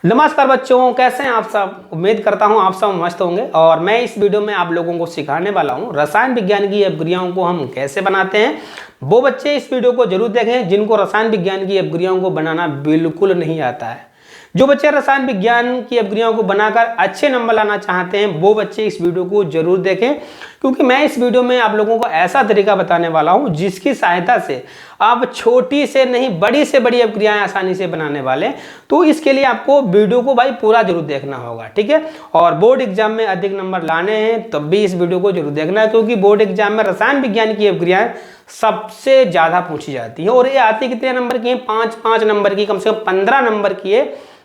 नमस्कार बच्चों, कैसे हैं आप सब। उम्मीद करता हूं आप सब मस्त होंगे। और मैं इस वीडियो में आप लोगों को सिखाने वाला हूं रसायन विज्ञान की अपक्रियाओं को हम कैसे बनाते हैं। वो बच्चे इस वीडियो को जरूर देखें जिनको रसायन विज्ञान की अपक्रियाओं को बनाना बिल्कुल नहीं आता है। जो बच्चे रसायन विज्ञान की अपक्रियाओं को बनाकर अच्छे नंबर लाना चाहते हैं वो बच्चे इस वीडियो को जरूर देखें, क्योंकि मैं इस वीडियो में आप लोगों को ऐसा तरीका बताने वाला हूं जिसकी सहायता से आप छोटी से नहीं बड़ी से बड़ी अपक्रियाएं आसानी से बनाने वाले। तो इसके लिए आपको वीडियो को भाई पूरा जरूर देखना होगा, ठीक है। और बोर्ड एग्जाम में अधिक नंबर लाने हैं तब भी इस वीडियो को जरूर देखना है, क्योंकि बोर्ड एग्जाम में रसायन विज्ञान की अपक्रियाएं सबसे ज्यादा पूछी जाती है। और ये आती कितने नंबर की है? 5 नंबर की, कम से कम 15 नंबर की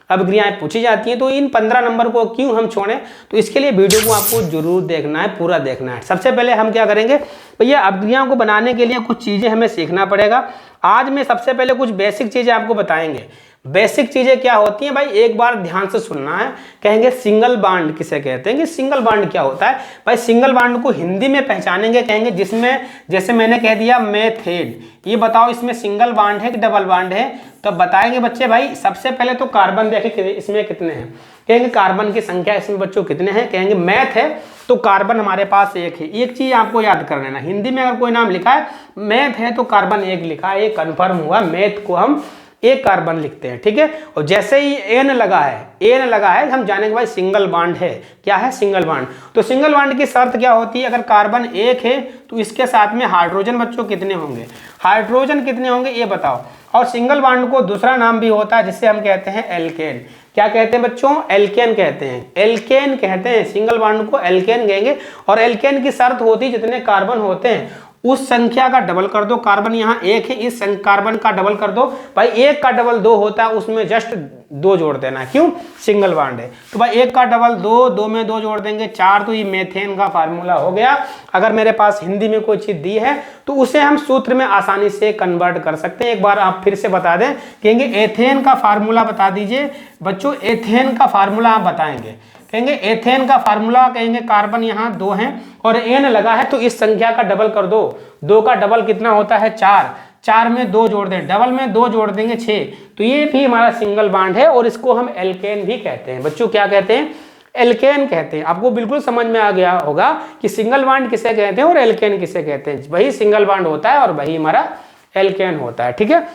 अपक्रियाएं पूछी जाती हैं। तो इन 15 नंबर को क्यों हम छोड़ें, तो इसके लिए वीडियो को आपको जरूर देखना है, पूरा देखना है। सबसे पहले हम क्या करेंगे भैया, अपक्रियाओं को बनाने के लिए कुछ चीजें हमें सीखना पड़ेगा। आज मैं सबसे पहले कुछ बेसिक चीजें आपको बताएंगे। बेसिक चीजें क्या होती हैं भाई, एक बार ध्यान से सुनना है। कहेंगे सिंगल बॉन्ड किसे कहते हैं, कि सिंगल बॉन्ड क्या होता है भाई। सिंगल बॉन्ड को हिंदी में पहचानेंगे, कहेंगे जिसमें, जैसे मैंने कह दिया मेथेन, ये बताओ इसमें सिंगल बॉन्ड है कि डबल बॉन्ड है। तो बताएंगे बच्चे भाई सबसे पहले तो कार्बन देखें इसमें कितने हैं। कहेंगे कार्बन की संख्या इसमें बच्चों कितने हैं, कहेंगे मैथ है तो कार्बन हमारे पास एक है। एक चीज आपको याद कर लेना, हिंदी में अगर कोई नाम लिखा है मैथ है तो कार्बन एक लिखा है, ये कंफर्म हुआ। मैथ को हम एक कार्बन लिखते हैं, ठीक है। और जैसे ही एन लगा है हम जानेंगे भाई सिंगल बॉन्ड है। क्या है? Single bond. तो सिंगल बॉन्ड की शर्त क्या होती है, अगर कार्बन एक है तो इसके साथ में हाइड्रोजन बच्चों कितने होंगे, हाइड्रोजन कितने होंगे ये बताओ। और सिंगल बॉन्ड को दूसरा नाम भी होता है जिसे हम कहते हैं एल्केन। क्या कहते हैं बच्चों? एल्केन कहते हैं, एल्केन कहते हैं। सिंगल बॉन्ड को एल्केन कहेंगे। और एल्केन की शर्त होती है जितने कार्बन होते हैं उस संख्या का डबल कर दो। कार्बन यहाँ एक है, इस कार्बन का डबल कर दो भाई। एक का डबल 2 होता है, उसमें जस्ट 2 जोड़ देना। क्यों? सिंगल बॉन्ड है तो भाई एक का डबल 2, 2 में 2 जोड़ देंगे 4। तो ये मेथेन का फार्मूला हो गया। अगर मेरे पास हिंदी में कोई चीज दी है तो उसे हम सूत्र में आसानी से कन्वर्ट कर सकते हैं। एक बार आप फिर से बता दें, कहेंगे एथेन का फार्मूला बता दीजिए बच्चों। एथेन का फार्मूला आप बताएंगे, कहेंगे एथेन का फार्मूला, कहेंगे कार्बन यहाँ 2 हैं और एन लगा है तो इस संख्या का डबल कर दो। 2 का डबल कितना होता है? 4। 4 में 2 जोड़ दें, डबल में 2 जोड़ देंगे 6। तो ये भी हमारा सिंगल बॉन्ड है और इसको हम एल्केन भी कहते हैं बच्चों। क्या कहते हैं? एल्केन कहते हैं। आपको बिल्कुल समझ में आ गया होगा कि सिंगल बॉन्ड किसे कहते हैं और एल्केन किसे कहते हैं। वही सिंगल बॉन्ड होता है और वही हमारा एल्केन होता है, ठीक है।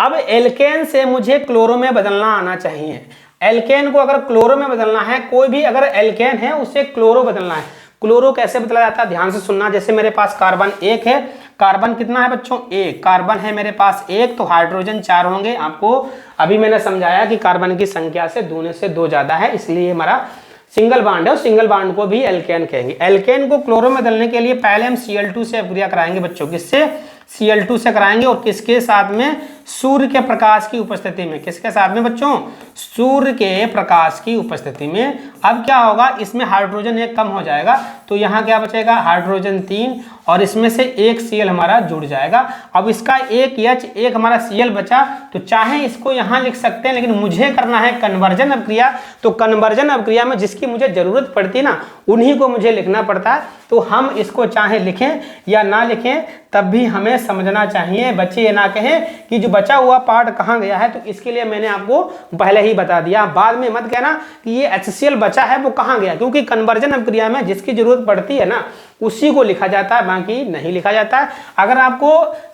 अब एल्केन से मुझे क्लोरो में बदलना आना चाहिए। एल्केन को अगर क्लोरो में बदलना है, कोई भी अगर एल्केन है उसे क्लोरो बदलना है। क्लोरो कैसे बदला जाता है ध्यान से सुनना। जैसे मेरे पास कार्बन 1 है, कार्बन कितना है बच्चों? 1 कार्बन है मेरे पास 1, तो हाइड्रोजन 4 होंगे। आपको अभी मैंने समझाया कि कार्बन की संख्या से 2 से 2 ज्यादा है, इसलिए हमारा सिंगल बॉन्ड है। और सिंगल बॉन्ड को भी एल्केन कहेंगे। एल्केन को क्लोरो में बदलने के लिए पहले हम Cl2 से अपक्रिया कराएंगे बच्चों। किससे? Cl2 से कराएंगे। और किसके साथ में? सूर्य के प्रकाश की उपस्थिति में। किसके साथ में बच्चों? सूर्य के प्रकाश की उपस्थिति में। अब क्या होगा, इसमें हाइड्रोजन 1 कम हो जाएगा तो यहाँ क्या बचेगा? हाइड्रोजन 3 और इसमें से एक Cl हमारा जुड़ जाएगा। अब इसका एक H, एक हमारा Cl बचा, तो चाहे इसको यहाँ लिख सकते हैं, लेकिन मुझे करना है कन्वर्जन अपक्रिया। तो कन्वर्जन अपक्रिया में जिसकी मुझे जरूरत पड़ती है ना, उन्हीं को मुझे लिखना पड़ता है। तो हम इसको चाहे लिखें या ना लिखें तब भी हमें समझना चाहिए। बच्चे ये ना कहें कि जो बचा हुआ पार्ट कहाँ गया है, तो इसके लिए मैंने आपको पहले ही बता दिया। बाद में मत कहना कि ये HCl बचा है वो कहाँ गया, क्योंकि कन्वर्जन अपक्रिया में जिसकी जरूरत पड़ती है ना उसी को लिखा जाता है, बाकी नहीं लिखा जाता है। अगर आपको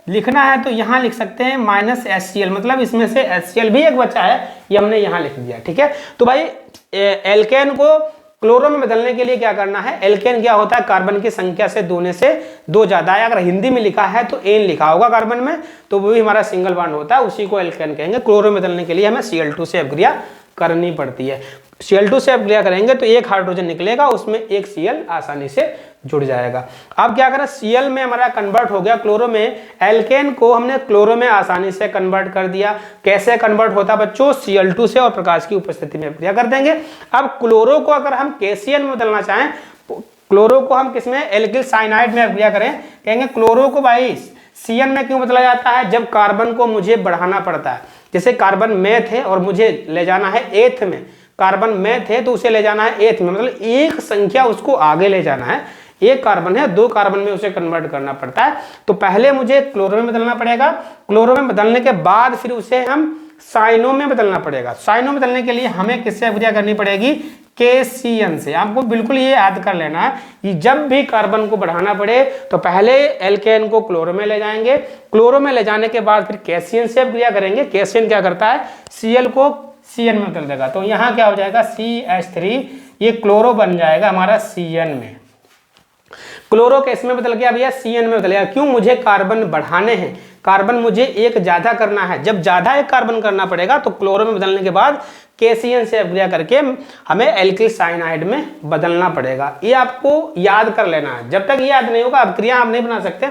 लिखना है तो यहाँ लिख सकते हैं -HCl, मतलब इसमें से HCl भी एक बचा है, ये हमने यहाँ लिख दिया, ठीक है। तो भाई एल्केन को क्लोरो में बदलने के लिए क्या करना है? एल्केन क्या होता है? कार्बन की संख्या से 2 से 2 ज्यादा है। अगर हिंदी में लिखा है तो एन लिखा होगा कार्बन में, तो वो भी हमारा सिंगल बॉन्ड होता है, उसी को एल्केन कहेंगे। क्लोरो में बदलने के लिए हमें Cl2 से अपक्रिया करनी पड़ती है। Cl2 से अपक्रिया करेंगे तो एक हाइड्रोजन निकलेगा, उसमें एक Cl आसानी से जुड़ जाएगा। अब क्या करें, Cl में हमारा कन्वर्ट हो गया क्लोरो में। एल्केन को हमने क्लोरो में आसानी से कन्वर्ट कर दिया। कैसे कन्वर्ट होता है बच्चों? Cl2 से और प्रकाश की उपस्थिति में अपक्रिया कर देंगे। अब क्लोरो को अगर हम KCl में बदलना चाहें, क्लोरो को हम किसमें? एल्किल साइनाइड में अपक्रिया करें, कहेंगे क्लोरो को भाई Cn में क्यों बदला जाता है? जब कार्बन को मुझे बढ़ाना पड़ता है। जैसे कार्बन मैथ है और मुझे ले जाना है एथ में, कार्बन मैथ है तो उसे ले जाना है एथ में, मतलब एक संख्या उसको आगे ले जाना है। एक कार्बन है, 2 कार्बन में उसे कन्वर्ट करना पड़ता है। तो पहले मुझे क्लोरो में बदलना पड़ेगा, क्लोरो में बदलने के बाद फिर उसे हम साइनों में बदलना पड़ेगा। साइनों में बदलने के लिए हमें किससे अभिक्रिया करनी पड़ेगी? KCN से। आपको बिल्कुल ये याद कर लेना है कि जब भी कार्बन को बढ़ाना पड़े तो पहले एल्केन को क्लोरो में ले जाएंगे, क्लोरो में ले जाने के बाद फिर KCN से अभिक्रिया करेंगे। KCN क्या करता है? Cl को Cn में बदल देगा। तो यहाँ क्या हो जाएगा? CH3, ये क्लोरो बन जाएगा हमारा Cn में। क्लोरो किस में बदल गया भैया? Cn में बदल गया। क्यों? मुझे कार्बन बढ़ाने हैं, कार्बन मुझे एक ज्यादा करना है। जब ज्यादा एक कार्बन करना पड़ेगा तो क्लोरो में बदलने के बाद KCN से अभिक्रिया करके हमें एल्किल साइनाइड में बदलना पड़ेगा। ये आपको याद कर लेना है। जब तक ये याद नहीं होगा अभिक्रिया आप नहीं बना सकते।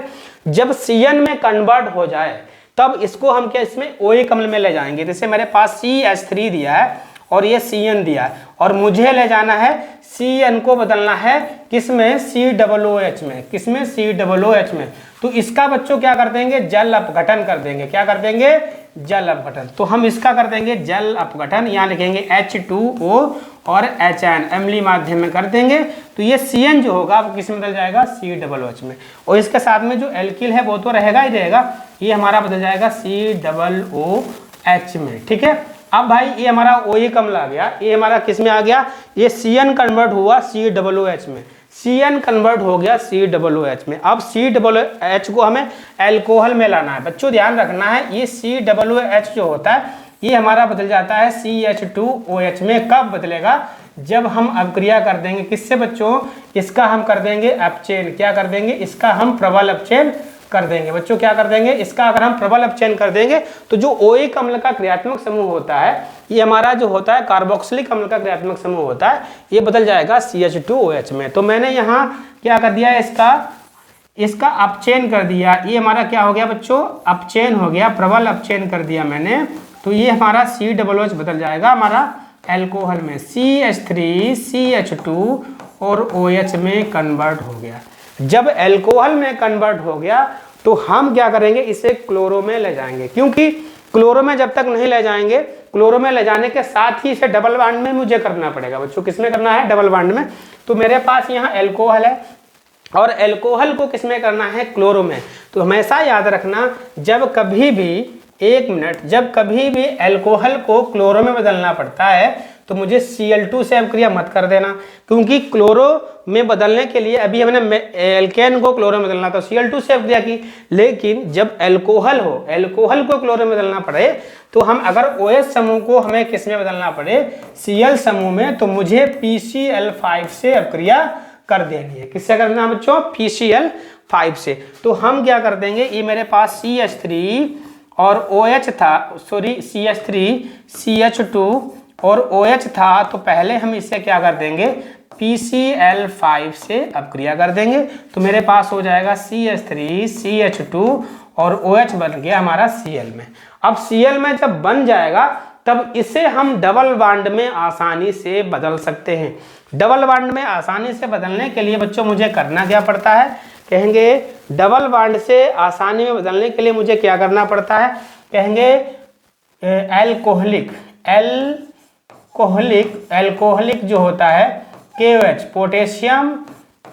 जब Cn में कन्वर्ट हो जाए तब इसको हम क्या इसमें OH अम्ल में ले जाएंगे। जैसे मेरे पास CH3 दिया है और ये Cn दिया है और मुझे ले जाना है Cn को बदलना है किसमें? COOH में। किसमें? COOH में। तो इसका बच्चों क्या कर देंगे? जल अपघटन कर देंगे। क्या कर देंगे? जल अपघटन। तो हम इसका कर देंगे जल अपघटन। यहाँ लिखेंगे H2O और HN अम्लीय माध्यम में कर देंगे। तो ये Cn जो होगा वो किस में बदल जाएगा? COOH में। और इसके साथ में जो एल्किल है वो तो रहेगा ही रहेगा, ये हमारा बदल जाएगा COOH में। ठीक है। अब भाई ये हमारा OH अम्ल आ गया, ये हमारा किस में आ गया? ये Cn कन्वर्ट हुआ COOH में। Cn कन्वर्ट हो गया COOH में। अब COOH को हमें अल्कोहल में लाना है। बच्चों ध्यान रखना है, ये COOH जो होता है ये हमारा बदल जाता है CH2OH में। कब बदलेगा? जब हम अभिक्रिया कर देंगे किससे बच्चों? इसका हम कर देंगे अपचयन। क्या कर देंगे? इसका हम प्रबल अपचयन कर देंगे। बच्चों क्या कर देंगे? इसका अगर हम प्रबल अपचयन कर देंगे तो जो OH अम्ल का क्रियात्मक समूह होता है, ये हमारा जो होता है कार्बोक्सिलिक अम्ल का क्रियात्मक समूह होता है, ये बदल जाएगा CH2OH में। तो मैंने यहाँ क्या कर दिया? इसका अपचयन कर दिया। ये हमारा क्या हो गया बच्चों? अपचयन हो गया, प्रबल अपचयन कर दिया मैंने। तो ये हमारा COOH बदल जाएगा हमारा एल्कोहल में। CH3 CH2 और OH में कन्वर्ट हो गया। जब एल्कोहल में कन्वर्ट हो गया तो हम क्या करेंगे? इसे क्लोरो में ले जाएंगे। क्योंकि क्लोरो में जब तक नहीं ले जाएंगे, क्लोरो में ले जाने के साथ ही इसे डबल बॉन्ड में मुझे करना पड़ेगा। बच्चों किसमें करना है? डबल बॉन्ड में। तो मेरे पास यहाँ एल्कोहल है और एल्कोहल को किसमें करना है? क्लोरो में। तो हमेशा याद रखना, जब कभी भी जब कभी भी एल्कोहल को क्लोरो में बदलना पड़ता है तो मुझे Cl2 से अभिक्रिया मत कर देना, क्योंकि क्लोरो में बदलने के लिए अभी हमने एल्केन को क्लोरो में बदलना तो Cl2 से अभिक्रिया की, लेकिन जब एल्कोहल को क्लोरो में बदलना पड़े तो हम अगर OH समूह को हमें किस में बदलना पड़े? Cl समूह में, तो मुझे PCl5 से अभिक्रिया कर देनी है। किससे करना है बच्चों? PCl5 से। तो हम क्या कर देंगे? ये मेरे पास CH3 और OH था, सॉरी CH3 CH2 और OH था, तो पहले हम इससे क्या कर देंगे? PCl5 से अभिक्रिया कर देंगे। तो मेरे पास हो जाएगा CH3 CH2 और OH बन गया हमारा Cl में। अब Cl में जब बन जाएगा तब इसे हम डबल बॉन्ड में आसानी से बदल सकते हैं। डबल बॉन्ड में आसानी से बदलने के लिए बच्चों मुझे करना क्या पड़ता है? कहेंगे डबल बॉन्ड से आसानी में बदलने के लिए मुझे क्या करना पड़ता है? कहेंगे एल्कोहलिक जो होता है KOH, पोटेशियम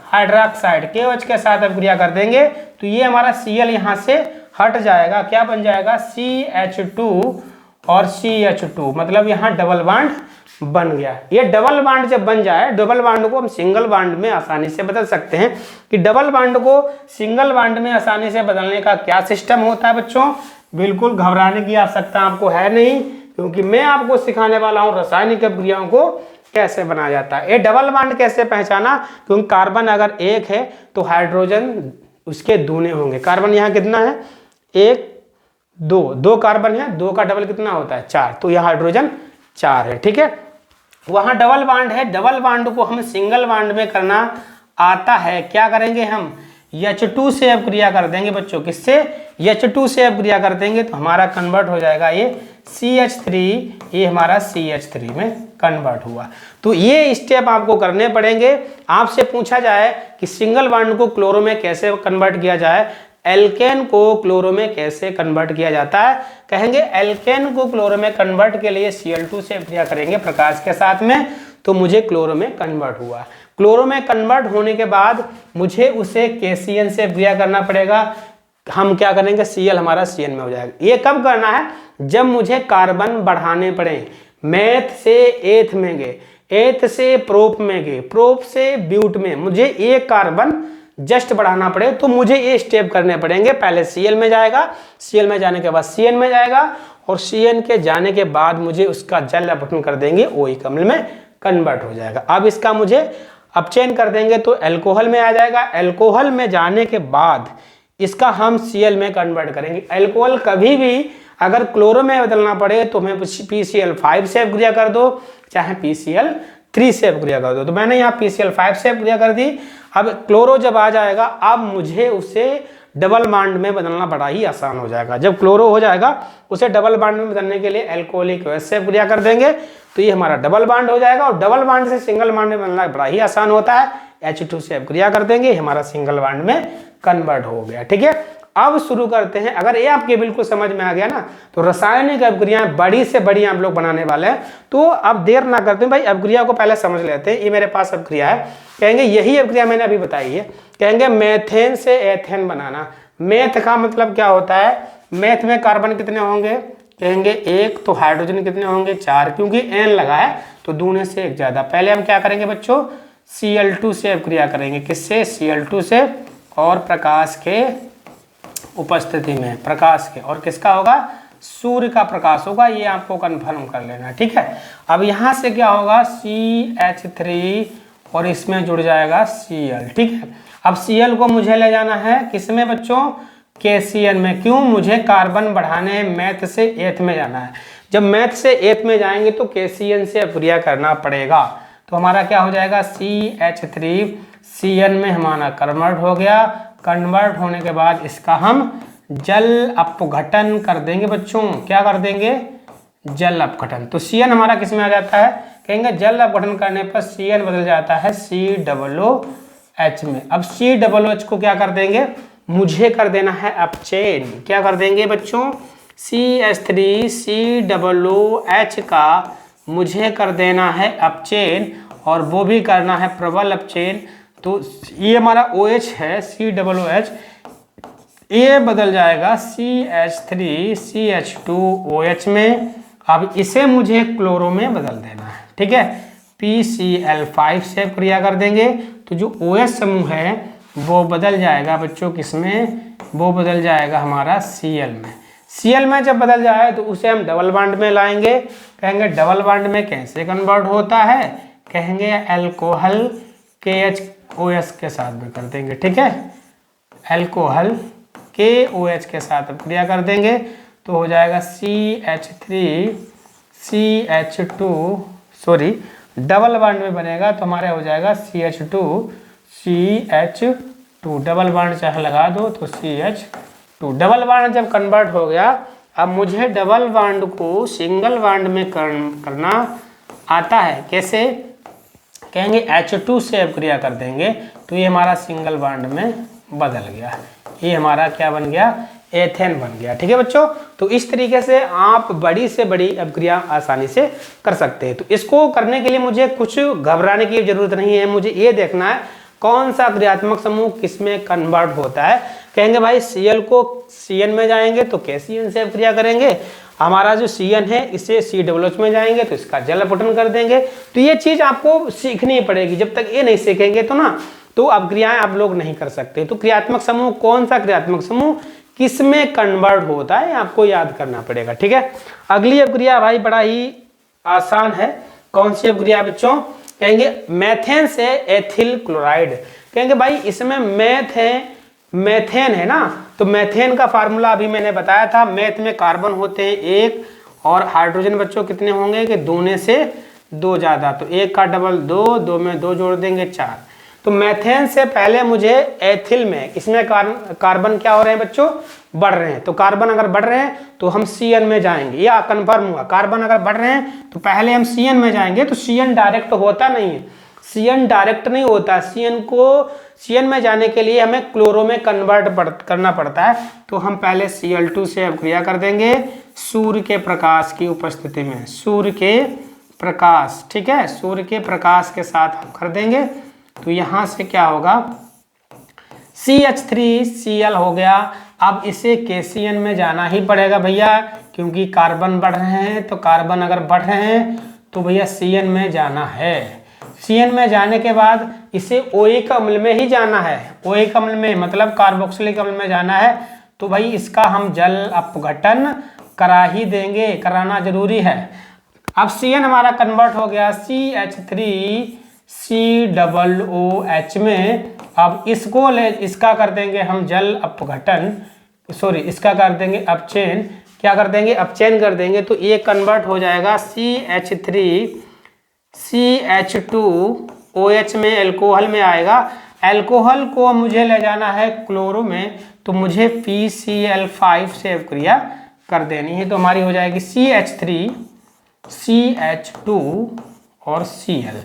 हाइड्रोक्साइड, KOH के साथ अभिक्रिया कर देंगे तो ये हमारा Cl यहाँ से हट जाएगा। क्या बन जाएगा? CH2 और CH2, मतलब यहाँ डबल बॉन्ड बन गया। ये डबल बॉन्ड जब बन जाए, डबल बॉन्ड को हम सिंगल बॉन्ड में आसानी से बदल सकते हैं। कि डबल बॉन्ड को सिंगल बॉन्ड में आसानी से बदलने का क्या सिस्टम होता है बच्चों? बिल्कुल घबराने की आवश्यकता आपको है नहीं, क्योंकि मैं आपको सिखाने वाला हूँ रासायनिक अभिक्रियाओं को कैसे बनाया जाता है। ये डबल बॉन्ड कैसे पहचाना? क्योंकि कार्बन अगर एक है तो हाइड्रोजन उसके दूने होंगे। कार्बन यहाँ कितना है? 1 2 कार्बन है, 2 का डबल कितना होता है? 4। तो यहाँ हाइड्रोजन 4 है। ठीक है, वहां डबल बॉन्ड है। डबल बॉन्ड को हम सिंगल बॉन्ड में करना आता है। क्या करेंगे हम? H2 से अभिक्रिया कर देंगे बच्चों। किससे? H2 से अभिक्रिया कर देंगे तो हमारा कन्वर्ट हो जाएगा ये CH3, ये हमारा CH3 में कन्वर्ट हुआ। तो ये स्टेप आपको करने पड़ेंगे। आपसे पूछा जाए कि सिंगल बॉन्ड को क्लोरो में कैसे कन्वर्ट किया जाए, एल्केन को क्लोरो में कैसे कन्वर्ट किया जाता है, कहेंगे एल्केन को क्लोरो में कन्वर्ट के लिए Cl2 से अभिक्रिया करेंगे प्रकाश के साथ में, तो मुझे क्लोरो में कन्वर्ट हुआ। क्लोरो में कन्वर्ट होने के बाद मुझे उसे KCN से अभिक्रिया करना पड़ेगा। हम क्या करेंगे, Cl हमारा Cn में हो जाएगा। ये कब करना है, जब मुझे कार्बन बढ़ाने पड़े, मैथ से एथ में गए, एथ से प्रोप में गए, प्रोप से ब्यूट में, मुझे एक कार्बन जस्ट बढ़ाना पड़े तो मुझे ये स्टेप करने पड़ेंगे। पहले Cl में जाएगा, Cl में जाने के बाद Cn में जाएगा, और Cn के जाने के बाद मुझे उसका जल अपघटन कर देंगे, OH अम्ल में कन्वर्ट हो जाएगा। अब इसका मुझे अपचयन कर देंगे तो एल्कोहल में आ जाएगा। एल्कोहल में जाने के बाद इसका हम Cl में कन्वर्ट करेंगे। एल्कोहल कभी भी अगर क्लोरो में बदलना पड़े तो हमें PCl5 से अपक्रिया कर दो, चाहे PCl3 से अपक्रिया कर दो। तो मैंने यहाँ PCl5 से अपक्रिया कर दी। अब क्लोरो जब आ जाएगा, अब मुझे उसे डबल बॉन्ड में बदलना बड़ा ही आसान हो जाएगा। जब क्लोरो हो जाएगा, उसे डबल बॉन्ड में बदलने के लिए एल्कोहलिक एसिड से अपक्रिया कर देंगे तो ये हमारा डबल बॉन्ड हो जाएगा। और डबल बॉन्ड से सिंगल बॉन्ड में बदलना बड़ा ही आसान होता है। H2 से अपक्रिया कर देंगे, हमारा सिंगल बॉन्ड में कन्वर्ट हो गया। ठीक है, अब शुरू करते हैं। अगर ये आपके बिल्कुल समझ में आ गया ना, तो रासायनिक अपक्रियाएं बड़ी से बड़ी आप लोग बनाने वाले हैं। तो अब देर ना करते हैं भाई, अपक्रिया को पहले समझ लेते हैं। ये मेरे पास अपक्रिया है, कहेंगे यही अपक्रिया मैंने अभी बताई है। कहेंगे मेथेन से एथेन बनाना। मेथ का मतलब क्या होता है, मेथ में कार्बन कितने होंगे, कहेंगे 1, तो हाइड्रोजन कितने होंगे 4, क्योंकि N लगा है तो दूने से 1 ज्यादा। पहले हम क्या करेंगे बच्चों, Cl2 से अपक्रिया करेंगे। किससे, Cl2 से, और प्रकाश के उपस्थिति में, प्रकाश के, और किसका होगा, सूर्य का प्रकाश होगा। ये आपको कंफर्म कर लेना, ठीक है। अब यहाँ से क्या होगा, CH3 और इसमें जुड़ जाएगा Cl, ठीक है। अब Cl को मुझे ले जाना है किसमें बच्चों, KCl में। क्यों, मुझे कार्बन बढ़ाने मैथ से एथ में जाना है। जब मैथ से एथ में जाएंगे तो KCl से अपक्रिया करना पड़ेगा। तो हमारा क्या हो जाएगा, CH3 Cl में हमारा कन्वर्ट हो गया। कन्वर्ट होने के बाद इसका हम जल अपघटन कर देंगे बच्चों। क्या कर देंगे, जल अपघटन। तो Cn हमारा किस में आ जाता है, कहेंगे जल अपघटन करने पर Cn बदल जाता है COOH में। अब COOH को क्या कर देंगे, मुझे कर देना है अपचयन। क्या कर देंगे बच्चों, CH3COOH का मुझे कर देना है अपचयन, और वो भी करना है प्रबल अपचयन। तो ये हमारा OH है COOH, ये बदल जाएगा CH3CH2OH में। अब इसे मुझे क्लोरो में बदल देना है, ठीक है। PCl5 से अपक्रिया कर देंगे तो जो OH समूह है वो बदल जाएगा बच्चों किसमें, वो बदल जाएगा हमारा Cl में। Cl में जब बदल जाए तो उसे हम डबल बॉन्ड में लाएंगे। कहेंगे डबल बॉन्ड में कैसे कन्वर्ट होता है, कहेंगे एल्कोहल KHOH के साथ भी कर देंगे, ठीक है। एल्कोहल KOH के साथ अपक्रिया कर देंगे तो हो जाएगा CH3CH2, सॉरी डबल बॉन्ड में बनेगा तो हमारे हो जाएगा CH2CH2, डबल बॉन्ड चाहे लगा दो तो CH2। डबल बॉन्ड जब कन्वर्ट हो गया, अब मुझे डबल बॉन्ड को सिंगल बॉन्ड में करना आता है। कैसे, कहेंगे H2 से अपक्रिया कर देंगे तो ये हमारा सिंगल बॉन्ड में बदल गया। ये हमारा क्या बन गया, एथेन बन गया, ठीक है बच्चों। तो इस तरीके से आप बड़ी से बड़ी अपक्रिया आसानी से कर सकते हैं। तो इसको करने के लिए मुझे कुछ घबराने की जरूरत नहीं है। मुझे ये देखना है कौन सा क्रियात्मक समूह किसमें कन्वर्ट होता है। कहेंगे भाई Cl को Cn में जाएंगे तो KCl से अपक्रिया करेंगे। हमारा जो Cn है इसे COOH में जाएंगे तो इसका जल अपघटन कर देंगे। तो ये चीज आपको सीखनी पड़ेगी। जब तक ये नहीं सीखेंगे तो ना, तो अपक्रियाएं आप लोग नहीं कर सकते। तो क्रियात्मक समूह, कौन सा क्रियात्मक समूह किसमें कन्वर्ट होता है, आपको याद करना पड़ेगा, ठीक है। अगली अपक्रिया भाई बड़ा ही आसान है। कौन सी अपक्रिया बच्चों, कहेंगे मैथेन से एथिल क्लोराइड। कहेंगे भाई इसमें मैथेन है ना, तो मैथेन का फार्मूला अभी मैंने बताया था। मैथ में कार्बन होते हैं 1 और हाइड्रोजन बच्चों कितने होंगे कि 2 से 2 ज्यादा। तो 1 का डबल 2, 2 में 2 जोड़ देंगे 4। तो मैथेन से पहले मुझे एथिल में, इसमें कार्बन क्या हो रहे हैं बच्चों, बढ़ रहे हैं। तो कार्बन अगर बढ़ रहे हैं तो हम Cn में जाएंगे, या कंफर्म हुआ। कार्बन अगर बढ़ रहे हैं तो पहले हम Cn में जाएंगे। तो Cn डायरेक्ट होता नहीं है, Cn डायरेक्ट नहीं होता। Cn में जाने के लिए हमें क्लोरो में कन्वर्ट करना पड़ता है। तो हम पहले Cl2 से अपक्रिया कर देंगे सूर्य के प्रकाश की उपस्थिति में, सूर्य के प्रकाश, ठीक है, सूर्य के प्रकाश के साथ हम कर देंगे। तो यहां से क्या होगा, CH3Cl हो गया। अब इसे KCN में जाना ही पड़ेगा भैया, क्योंकि कार्बन बढ़ रहे हैं, तो कार्बन अगर बढ़ रहे हैं तो भैया CN में जाना है। CN में जाने के बाद इसे OH अम्ल में ही जाना है। OH अम्ल में मतलब कार्बोक्सिलिक अम्ल में जाना है, तो भाई इसका हम जल अपघटन करा ही देंगे, कराना जरूरी है। अब CN हमारा कन्वर्ट हो गया CH3COOH में। अब इसका कर देंगे हम जल अपघटन, सॉरी इसका कर देंगे अपचयन। क्या कर देंगे? अपचयन कर देंगे, तो ये कन्वर्ट हो जाएगा CH3CH2OH में, एल्कोहल में आएगा। एल्कोहल को मुझे ले जाना है क्लोरो में, तो मुझे PCl5 से अभिक्रिया कर देनी है, तो हमारी हो जाएगी CH3CH2 और Cl।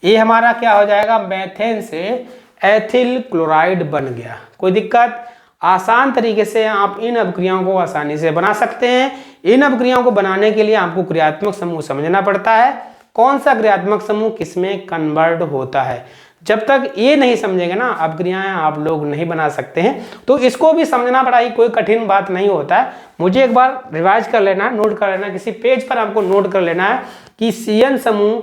ये हमारा क्या हो जाएगा? मेथेन से एथिल क्लोराइड बन गया। कोई दिक्कत? आसान तरीके से आप इन अभिक्रियाओं को आसानी से बना सकते हैं। इन अभिक्रियाओं को बनाने के लिए आपको क्रियात्मक समूह समझना पड़ता है, कौन सा क्रियात्मक समूह किसमें कन्वर्ट होता है। जब तक ये नहीं समझेंगे ना, अभिक्रियाएं आप लोग नहीं बना सकते हैं। तो इसको भी समझना पड़ा, ही कोई कठिन बात नहीं होता है। मुझे एक बार रिवाइज कर लेना, नोट कर लेना, किसी पेज पर आपको नोट कर लेना है कि CN समूह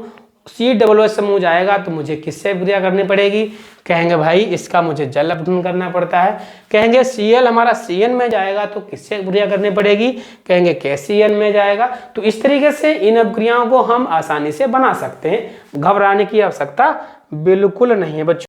COOH समूह जाएगा तो मुझे किससे अभिक्रिया करनी पड़ेगी। कहेंगे भाई इसका मुझे जल अपघटन करना पड़ता है। कहेंगे Cl हमारा CN में जाएगा तो किससे अभिक्रिया करनी पड़ेगी। कहेंगे KCN में जाएगा। तो इस तरीके से इन अभिक्रियाओं को हम आसानी से बना सकते हैं, घबराने की आवश्यकता बिल्कुल नहीं है बच्चों।